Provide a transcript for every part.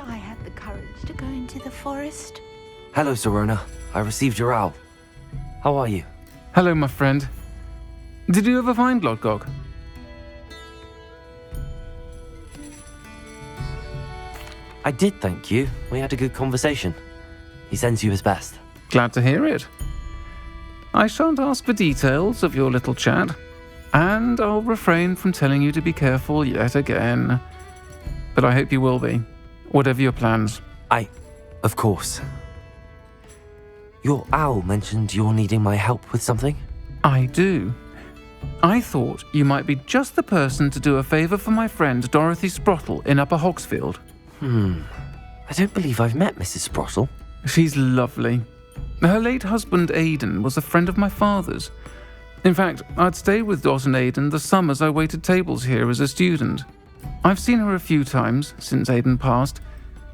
I had the courage to go into the forest. Hello, Sirona. I received your owl. How are you? Hello, my friend. Did you ever find Lodgok? I did, thank you. We had a good conversation. He sends you his best. Glad to hear it. I shan't ask for details of your little chat, and I'll refrain from telling you to be careful yet again. But I hope you will be, whatever your plans. Of course. Your owl mentioned you're needing my help with something? I do. I thought you might be just the person to do a favour for my friend Dorothy Sprottle in Upper Hogsfield. I don't believe I've met Mrs. Sprottle. She's lovely. Her late husband Aidan was a friend of my father's. In fact, I'd stayed with Dot and Aidan the summers I waited tables here as a student. I've seen her a few times since Aidan passed,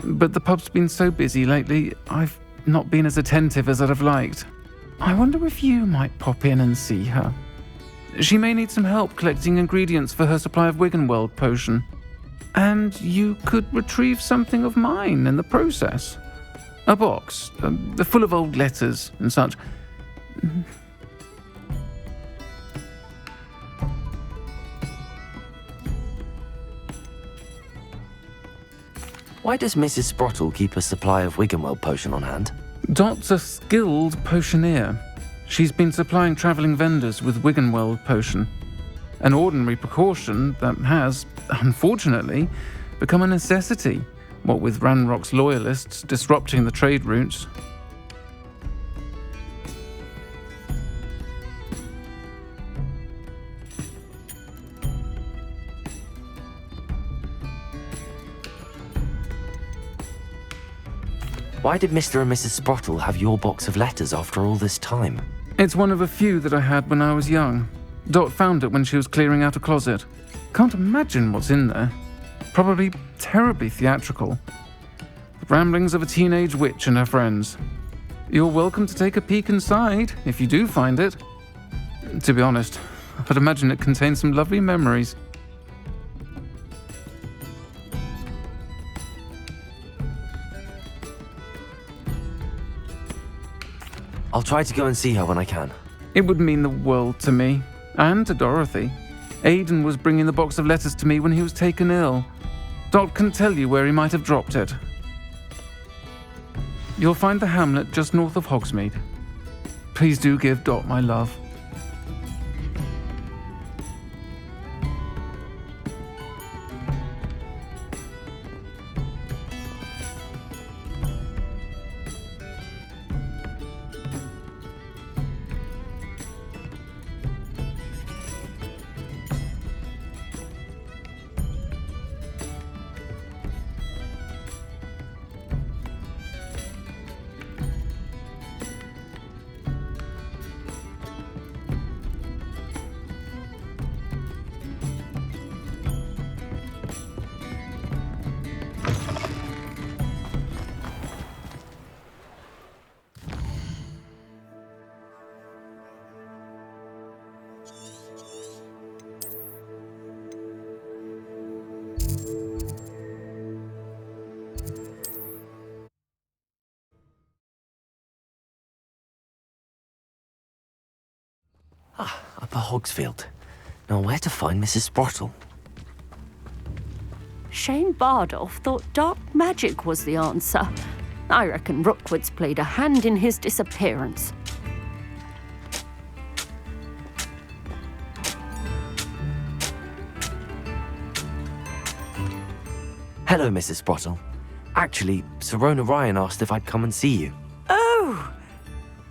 but the pub's been so busy lately, I've not been as attentive as I'd have liked. I wonder if you might pop in and see her. She may need some help collecting ingredients for her supply of Wiggenweld potion. And you could retrieve something of mine in the process. A box, full of old letters and such. Why does Mrs. Sprottle keep a supply of Wiggenweld potion on hand? Dot's a skilled potioneer. She's been supplying travelling vendors with Wiggenweld potion. An ordinary precaution that has, unfortunately, become a necessity, what with Ranrock's loyalists disrupting the trade routes. Why did Mr. and Mrs. Sprottle have your box of letters after all this time? It's one of a few that I had when I was young. Dot found it when she was clearing out a closet. Can't imagine what's in there. Probably terribly theatrical. The ramblings of a teenage witch and her friends. You're welcome to take a peek inside, if you do find it. To be honest, I'd imagine it contains some lovely memories. I'll try to go and see her when I can. It would mean the world to me, and to Dorothy. Aidan was bringing the box of letters to me when he was taken ill. Dot can tell you where he might have dropped it. You'll find the hamlet just north of Hogsmeade. Please do give Dot my love. Upper Hogsfield. Now where to find Mrs. Sprottle? Shane Bardolph thought dark magic was the answer. I reckon Rookwood's played a hand in his disappearance. Hello, Mrs. Sprottle. Actually, Sirona Ryan asked if I'd come and see you. Oh,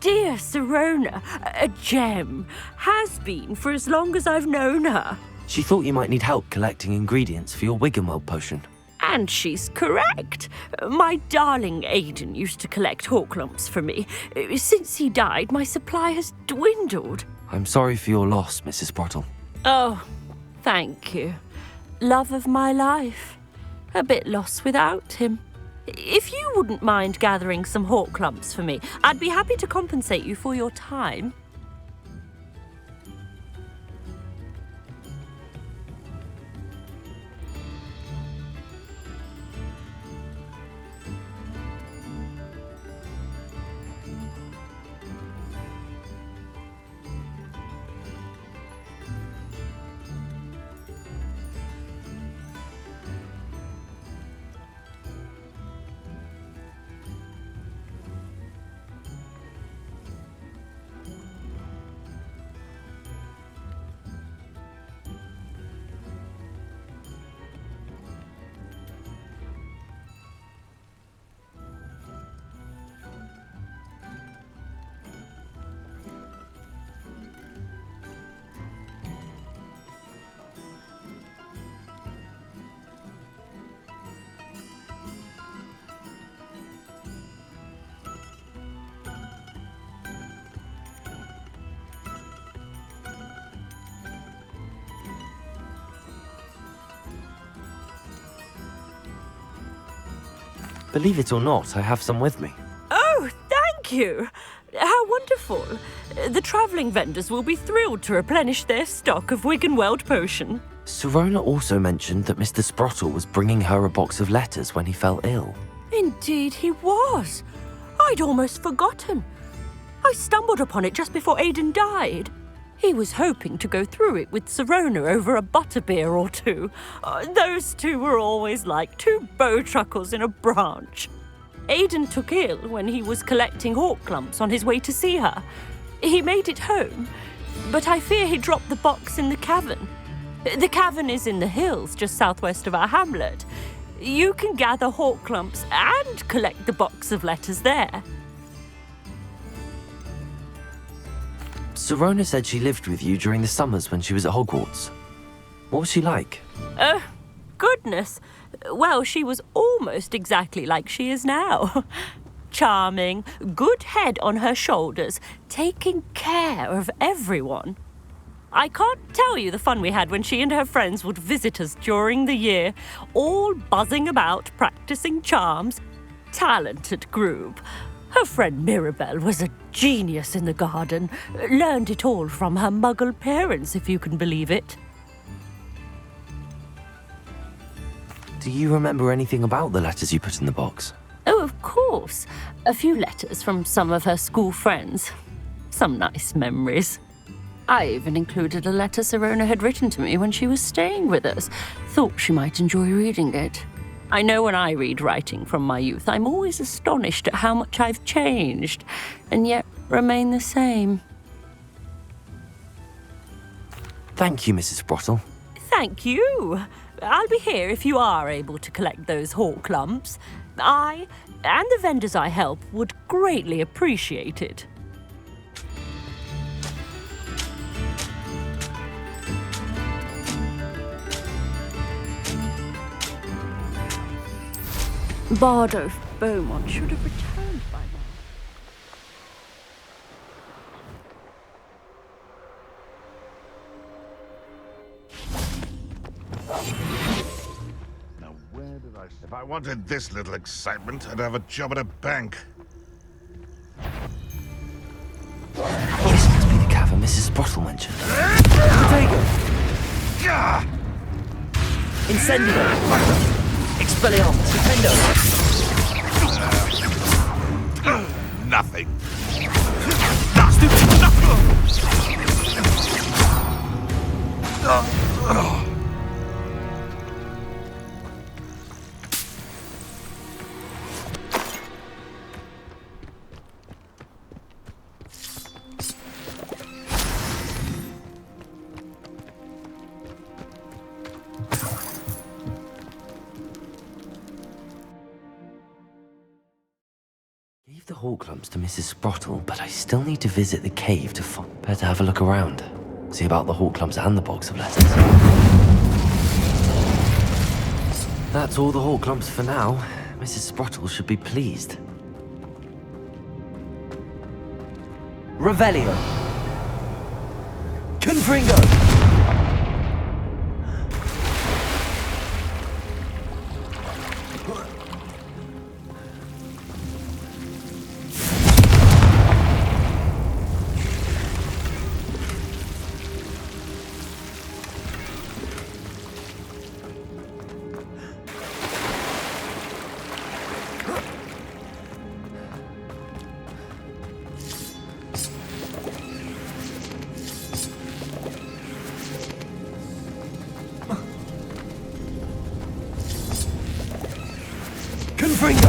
dear Sirona, a gem. Has been for as long as I've known her. She thought you might need help collecting ingredients for your Wiggenweld potion. And she's correct. My darling Aidan used to collect hawk lumps for me. Since he died, my supply has dwindled. I'm sorry for your loss, Mrs. Sprottle. Oh, thank you. Love of my life. A bit lost without him. If you wouldn't mind gathering some hawk lumps for me, I'd be happy to compensate you for your time. Believe it or not, I have some with me. Oh, thank you! How wonderful. The travelling vendors will be thrilled to replenish their stock of Wiggenweld potion. Sirona also mentioned that Mr. Sprottle was bringing her a box of letters when he fell ill. Indeed he was. I'd almost forgotten. I stumbled upon it just before Aidan died. He was hoping to go through it with Sirona over a butterbeer or two. Those two were always like two bowtruckles in a branch. Aidan took ill when he was collecting hawk clumps on his way to see her. He made it home, but I fear he dropped the box in the cavern. The cavern is in the hills just southwest of our hamlet. You can gather hawk clumps and collect the box of letters there. Sirona said she lived with you during the summers when she was at Hogwarts. What was she like? Goodness. Well, she was almost exactly like she is now. Charming, good head on her shoulders, taking care of everyone. I can't tell you the fun we had when she and her friends would visit us during the year, all buzzing about, practicing charms. Talented group. Her friend Mirabelle was a genius in the garden. Learned it all from her muggle parents, if you can believe it. Do you remember anything about the letters you put in the box? Oh, of course. A few letters from some of her school friends. Some nice memories. I even included a letter Sirona had written to me when she was staying with us. Thought she might enjoy reading it. I know when I read writing from my youth, I'm always astonished at how much I've changed, and yet remain the same. Thank you, Mrs. Sprottle. Thank you. I'll be here if you are able to collect those hawk clumps. I, and the vendors I help, would greatly appreciate it. Bardo Beaumont should have returned by now. Now, where did I... If I wanted this little excitement, I'd have a job at a bank. This must be the cavern Mrs. Sprottle mentioned. Potato! Incendio! Expelliarmus! Defendo! Nothing. Gave the hawk clumps to Mrs. Sprottle, but I still need to visit the cave to find. Better have a look around. See about the hawk clumps and the box of letters. That's all the hawk clumps for now. Mrs. Sprottle should be pleased. Revelio! Confringo! Confringo!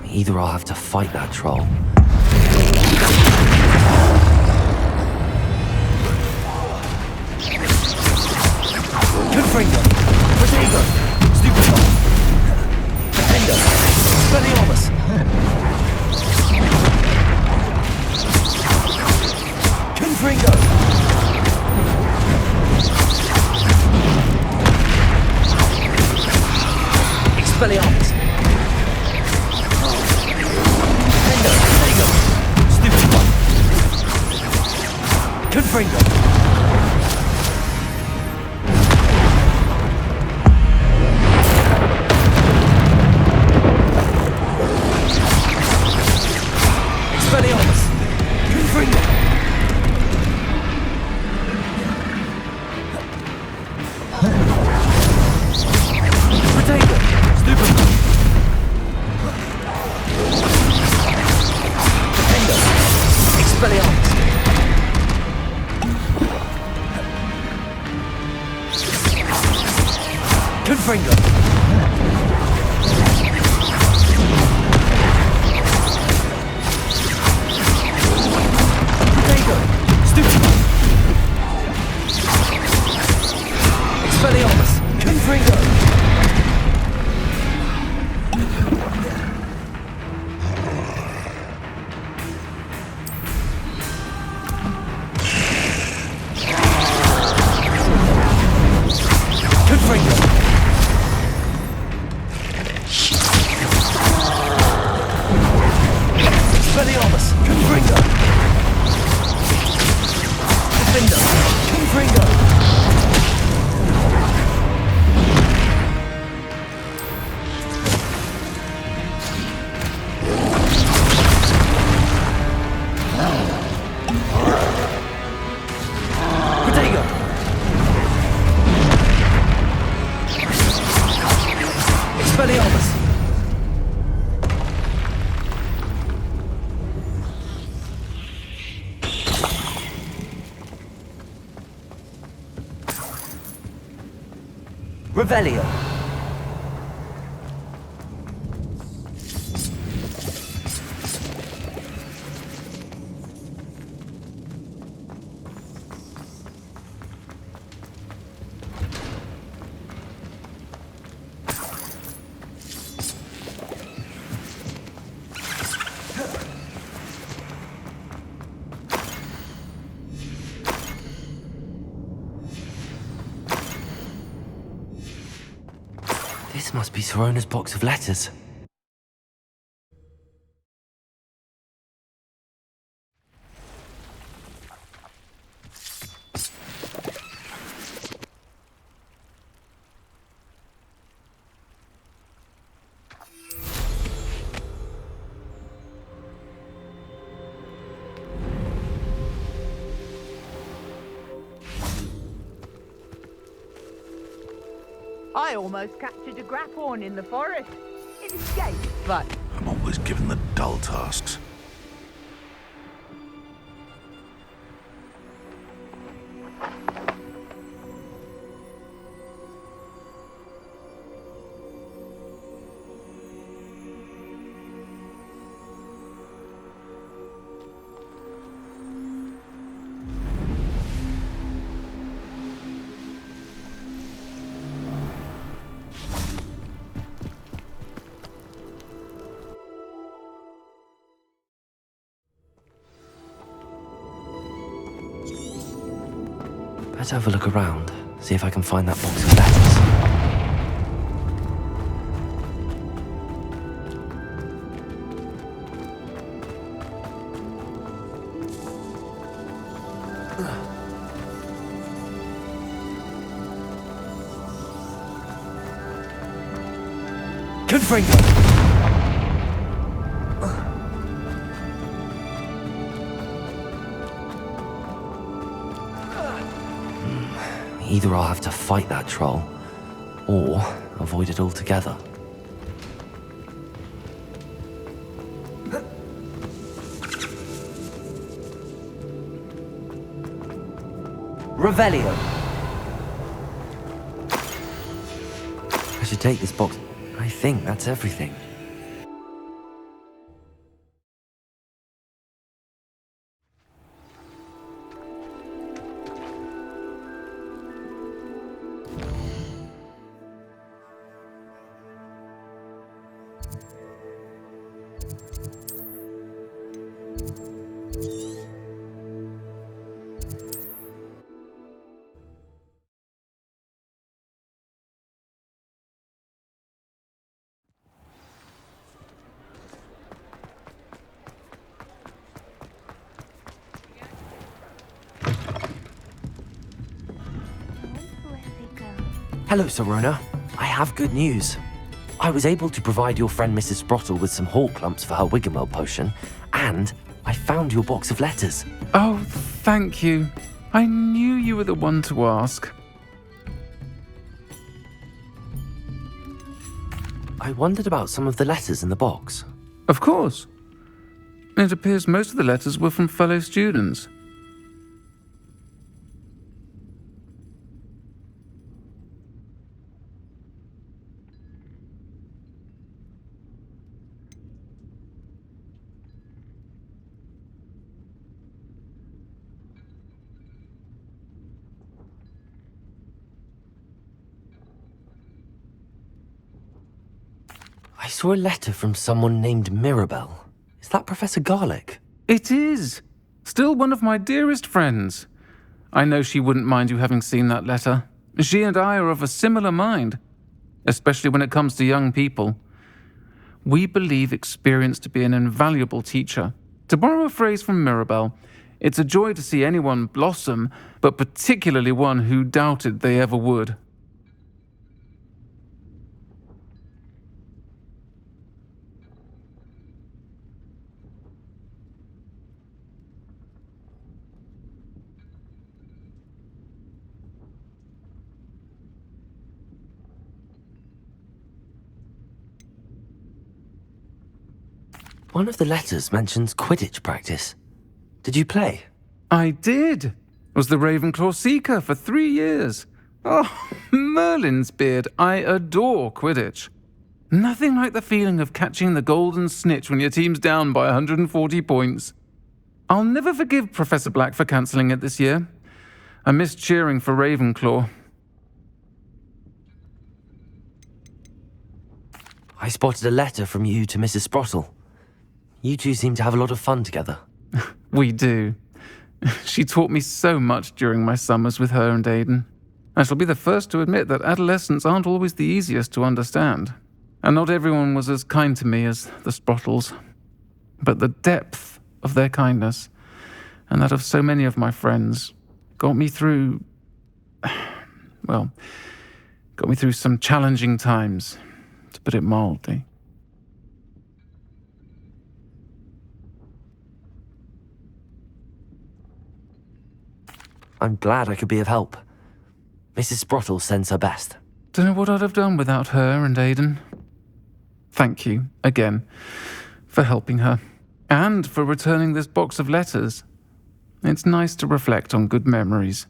Either I'll have to fight that troll. Confringo! Protego! Stupido! Defendo! Expelliarmus! Confringo! Expelliarmus! Defendo! Confringo! Expelliarmus! Confringo! Protego! Stupid! Defendo! Expelliarmus! Confringo! Protego! Stupid! Expelliarmus! Confringo! Confringo! Expelliarmus! Confringo! Defender! Confringo! Protego! Expelliarmus! Revelio! This must be Sirona's box of letters. I almost captured a grapphorn in the forest. It escaped, but I'm always given the dull tasks. Let's have a look around, see if I can find that box of letters. Confringo! Either I'll have to fight that troll, or avoid it altogether. Revelio. I should take this box. I think that's everything. Hello, Sirona. I have good news. I was able to provide your friend Mrs. Sprottle with some hawk clumps for her Wiggenweld potion, and I found your box of letters. Oh, thank you. I knew you were the one to ask. I wondered about some of the letters in the box. Of course. It appears most of the letters were from fellow students. I saw a letter from someone named Mirabelle. Is that Professor Garlick? It is. Still one of my dearest friends. I know she wouldn't mind you having seen that letter. She and I are of a similar mind, especially when it comes to young people. We believe experience to be an invaluable teacher. To borrow a phrase from Mirabelle, it's a joy to see anyone blossom, but particularly one who doubted they ever would. One of the letters mentions Quidditch practice. Did you play? I did. Was the Ravenclaw Seeker for 3 years. Oh, Merlin's beard, I adore Quidditch. Nothing like the feeling of catching the golden snitch when your team's down by 140 points. I'll never forgive Professor Black for cancelling it this year. I missed cheering for Ravenclaw. I spotted a letter from you to Mrs. Sprottle. You two seem to have a lot of fun together. We do. She taught me so much during my summers with her and Aidan. I shall be the first to admit that adolescents aren't always the easiest to understand. And not everyone was as kind to me as the Sprottles. But the depth of their kindness, and that of so many of my friends, got me through some challenging times, to put it mildly. I'm glad I could be of help. Mrs. Sprottle sends her best. Don't know what I'd have done without her and Aidan. Thank you, again, for helping her, and for returning this box of letters. It's nice to reflect on good memories.